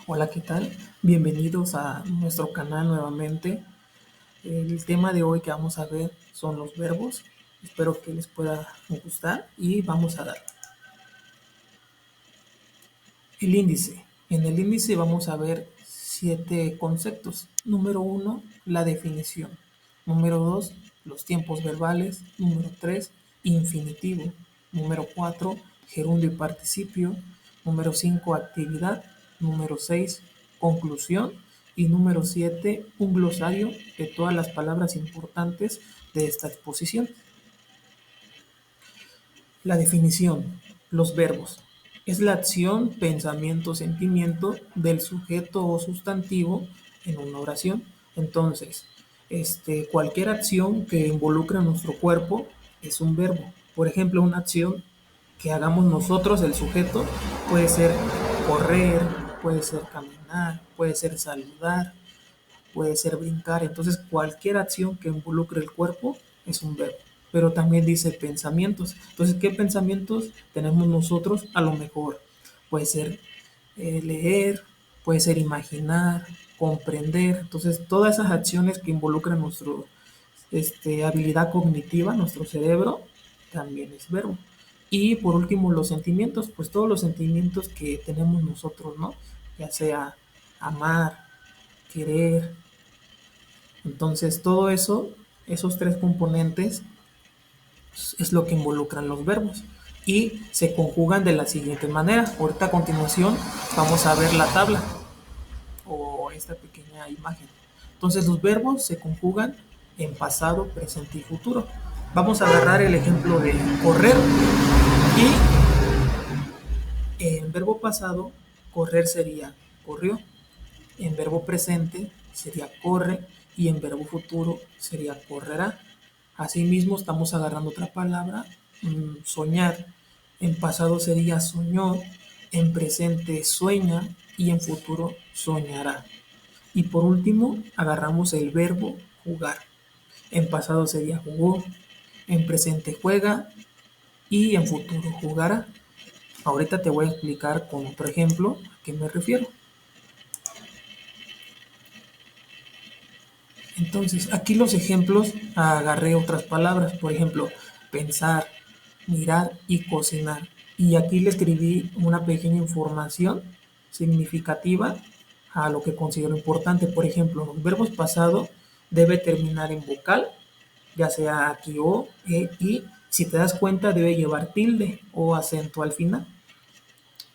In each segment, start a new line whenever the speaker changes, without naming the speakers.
Hola, ¿qué tal? Bienvenidos a nuestro canal nuevamente. El tema de hoy que vamos a ver son los verbos. Espero que les pueda gustar y vamos a dar el índice. En el índice vamos a ver 7 conceptos. Número uno, la definición. Número 2, los tiempos verbales. Número 3, infinitivo. Número 4, gerundio y participio. Número 5, actividad. Número 6, conclusión. Y número 7, un glosario de todas las palabras importantes de esta exposición. La definición, los verbos. Es la acción, pensamiento, sentimiento del sujeto o sustantivo en una oración. Entonces, cualquier acción que involucre a nuestro cuerpo es un verbo. Por ejemplo, una acción que hagamos nosotros, el sujeto, puede ser correr, puede ser caminar, puede ser saludar, puede ser brincar. Entonces, cualquier acción que involucre el cuerpo es un verbo. Pero también dice pensamientos. Entonces, ¿qué pensamientos tenemos nosotros? A lo mejor puede ser leer, puede ser imaginar, comprender. Entonces, todas esas acciones que involucran nuestra habilidad cognitiva, nuestro cerebro, también es verbo. Y por último, los sentimientos, pues todos los sentimientos que tenemos nosotros, ¿no? Ya sea amar, querer, entonces, todo eso, esos tres componentes, es lo que involucran los verbos y se conjugan de la siguiente manera. Ahorita a continuación vamos a ver la tabla o esta pequeña imagen. Entonces, los verbos se conjugan en pasado, presente y futuro. Vamos a agarrar el ejemplo de correr y en verbo pasado, correr sería corrió. En verbo presente sería corre y en verbo futuro sería correrá. Asimismo, estamos agarrando otra palabra, soñar. En pasado sería soñó, en presente sueña y en futuro soñará. Y por último, agarramos el verbo jugar. En pasado sería jugó, en presente juega y en futuro jugará. Ahorita te voy a explicar con otro ejemplo a qué me refiero. Entonces, aquí los ejemplos agarré otras palabras, por ejemplo, pensar, mirar y cocinar. Y aquí le escribí una pequeña información significativa a lo que considero importante. Por ejemplo, los verbos pasados debe terminar en vocal, ya sea aquí o, y. Si te das cuenta, debe llevar tilde o acento al final.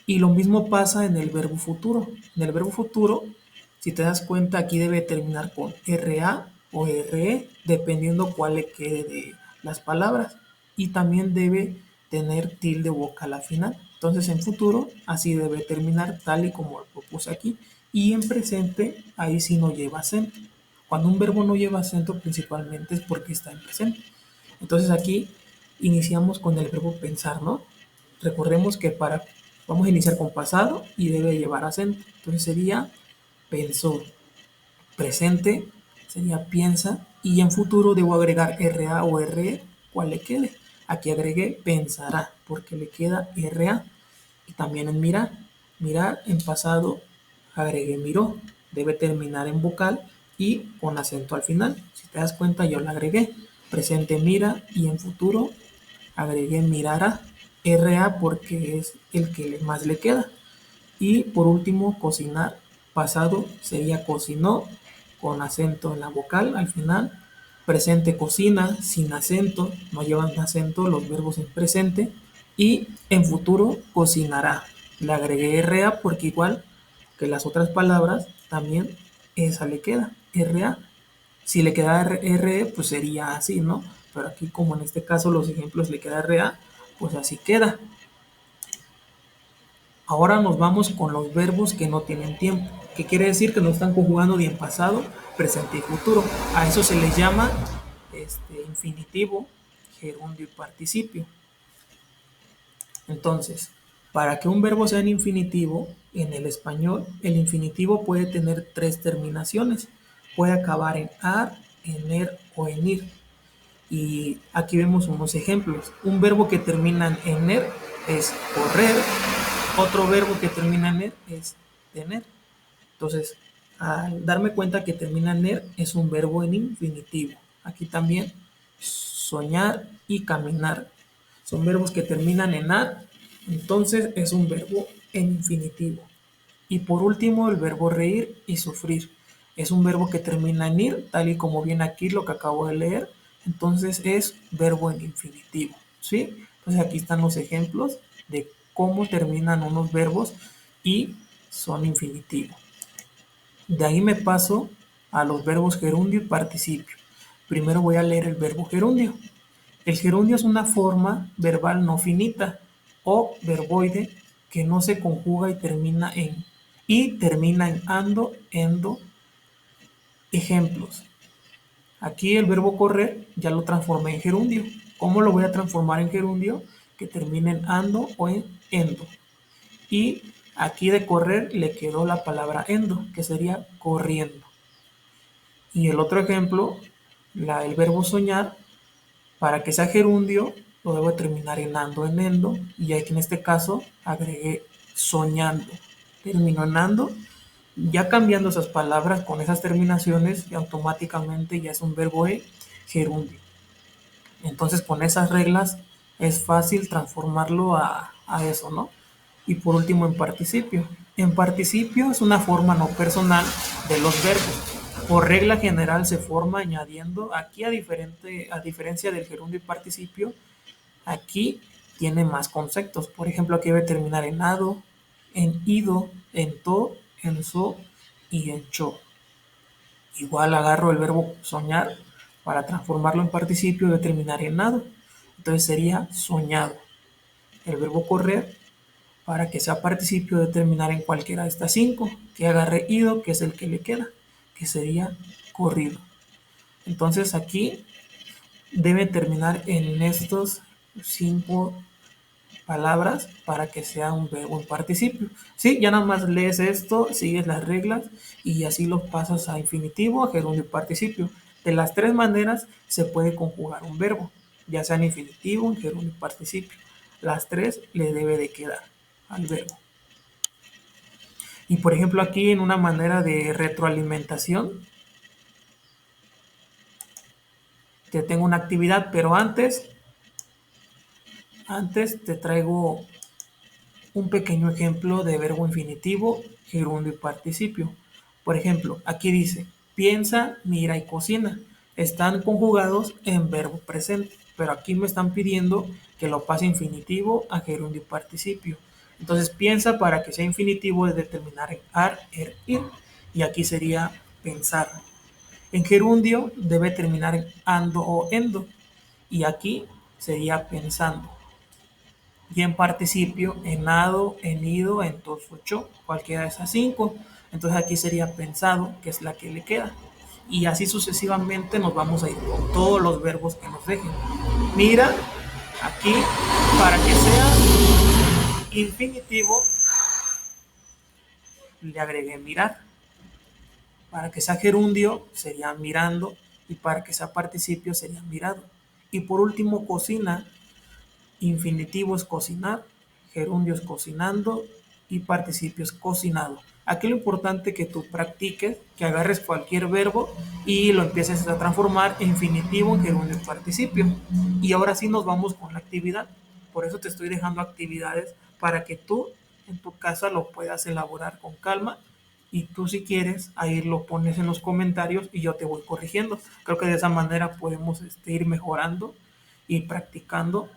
Y lo mismo pasa en el verbo futuro. En el verbo futuro, si te das cuenta, aquí debe terminar con RA o RE, dependiendo cuál le quede de las palabras. Y también debe tener tilde vocal al final. Entonces, en futuro, así debe terminar, tal y como lo puse aquí. Y en presente, ahí sí no lleva acento. Cuando un verbo no lleva acento, principalmente es porque está en presente. Entonces, aquí iniciamos con el verbo pensar, ¿no? Recordemos que vamos a iniciar con pasado y debe llevar acento. Entonces sería pensó. Presente sería piensa y en futuro debo agregar RA o RE, cual le quede. Aquí agregué pensará porque le queda RA. Y también en mirar. Mirar en pasado agregué miró. Debe terminar en vocal y con acento al final. Si te das cuenta, yo la agregué. Presente mira y en futuro agregué mirará. RA porque es el que más le queda. Y por último, cocinar. Pasado sería cocinó con acento en la vocal al final. Presente cocina sin acento, no llevan acento los verbos en presente. Y en futuro cocinará. Le agregué RA porque igual que las otras palabras, también esa le queda, RA. Si le queda RE, pues sería así, ¿no? Pero aquí, como en este caso los ejemplos le queda RA, pues así queda. Ahora nos vamos con los verbos que no tienen tiempo, que quiere decir que no están conjugando ni en pasado, presente y futuro. A eso se les llama infinitivo, gerundio y participio. Entonces, para que un verbo sea en infinitivo, en el español, el infinitivo puede tener tres terminaciones. Puede acabar en ar, en er o en ir. Y aquí vemos unos ejemplos. Un verbo que termina en er es correr. Otro verbo que termina en er es tener. Entonces, al darme cuenta que termina en er, es un verbo en infinitivo. Aquí también, soñar y caminar. Son verbos que terminan en ar, entonces es un verbo en infinitivo. Y por último, el verbo reír y sufrir. Es un verbo que termina en ir, tal y como viene aquí lo que acabo de leer. Entonces es verbo en infinitivo. ¿Sí? Entonces aquí están los ejemplos de cómo terminan unos verbos y son infinitivos. De ahí me paso a los verbos gerundio y participio. Primero voy a leer el verbo gerundio. El gerundio es una forma verbal no finita o verboide que no se conjuga y termina en ando, endo. Ejemplos. Aquí el verbo correr ya lo transformé en gerundio. ¿Cómo lo voy a transformar en gerundio? Que termine en ando o en endo. Y aquí de correr le quedó la palabra endo, que sería corriendo. Y el otro ejemplo, el verbo soñar, para que sea gerundio, lo debo terminar en ando, en endo, y aquí en este caso agregué soñando. Terminó en ando, ya cambiando esas palabras con esas terminaciones, y automáticamente ya es un verbo en gerundio. Entonces con esas reglas es fácil transformarlo a eso, ¿no? Y por último en participio. En participio es una forma no personal de los verbos. Por regla general se forma añadiendo, aquí a diferencia del gerundio y participio, aquí tiene más conceptos. Por ejemplo, aquí debe terminar en ado, en ido, en to, en so y en cho. Igual agarro el verbo soñar para transformarlo en participio y terminar en nado. Entonces sería soñado. El verbo correr, para que sea participio, de terminar en cualquiera de estas cinco. Que agarre ido, que es el que le queda, que sería corrido. Entonces aquí debe terminar en estos cinco palabras para que sea un verbo en participio. Sí, ya nada más lees esto, sigues las reglas y así lo pasas a infinitivo, a gerundio y participio. De las tres maneras se puede conjugar un verbo, ya sea en infinitivo, en gerundio y participio. Las tres le debe de quedar al verbo. Y por ejemplo aquí en una manera de retroalimentación, te tengo una actividad, pero antes te traigo un pequeño ejemplo de verbo infinitivo, gerundio y participio. Por ejemplo, aquí dice, piensa, mira y cocina. Están conjugados en verbo presente, pero aquí me están pidiendo que lo pase infinitivo a gerundio y participio. Entonces piensa, para que sea infinitivo, es determinar en ar, er, ir, y aquí sería pensar. En gerundio debe terminar en ando o endo, y aquí sería pensando. Y en participio, en ado, en ido, en tos, ocho, cualquiera de esas cinco. Entonces aquí sería pensado, que es la que le queda. Y así sucesivamente nos vamos a ir con todos los verbos que nos dejen. Mira, aquí, para que sea infinitivo, le agregué mirar. Para que sea gerundio, sería mirando. Y para que sea participio, sería mirado. Y por último, cocina. Infinitivo es cocinar, gerundio es cocinando y participio es cocinado. Aquí lo importante es que tú practiques, que agarres cualquier verbo y lo empieces a transformar en infinitivo, en gerundio y participio. Y ahora sí nos vamos con la actividad. Por eso te estoy dejando actividades para que tú en tu casa lo puedas elaborar con calma, y tú, si quieres, ahí lo pones en los comentarios y yo te voy corrigiendo. Creo que de esa manera podemos ir mejorando y practicando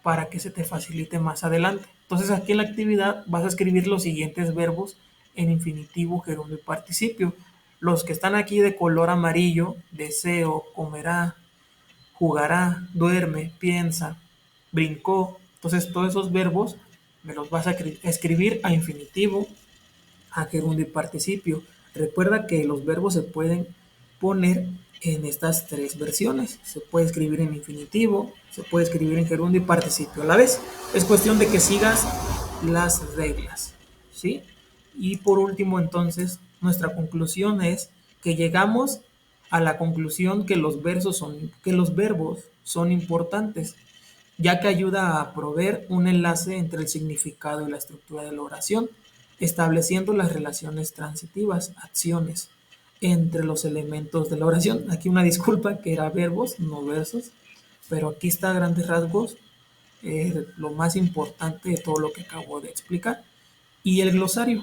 para que se te facilite más adelante. Entonces aquí en la actividad vas a escribir los siguientes verbos en infinitivo, gerundio y participio. Los que están aquí de color amarillo: deseo, comerá, jugará, duerme, piensa, brincó. Entonces todos esos verbos me los vas a escribir a infinitivo, a gerundio y participio. Recuerda que los verbos se pueden poner en estas tres versiones. Se puede escribir en infinitivo, se puede escribir en gerundio y participio a la vez. Es cuestión de que sigas las reglas, ¿sí? Y por último, entonces, nuestra conclusión es que llegamos a la conclusión que los verbos son importantes, ya que ayuda a proveer un enlace entre el significado y la estructura de la oración. estableciendo las relaciones transitivas, acciones, entre los elementos de la oración. Aquí una disculpa que era verbos, no versos, pero aquí está a grandes rasgos lo más importante de todo lo que acabo de explicar. Y el glosario.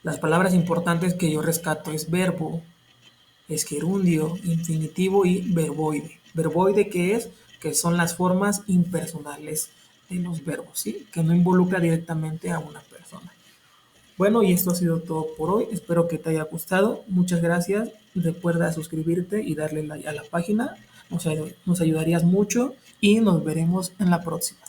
Las palabras importantes que yo rescato es verbo, es gerundio, infinitivo y verboide. ¿Verboide qué es? Que son las formas impersonales de los verbos, ¿sí? Que no involucra directamente a una persona. Bueno, y esto ha sido todo por hoy. Espero que te haya gustado. Muchas gracias. Recuerda suscribirte y darle like a la página. Nos ayudarías mucho y nos veremos en la próxima.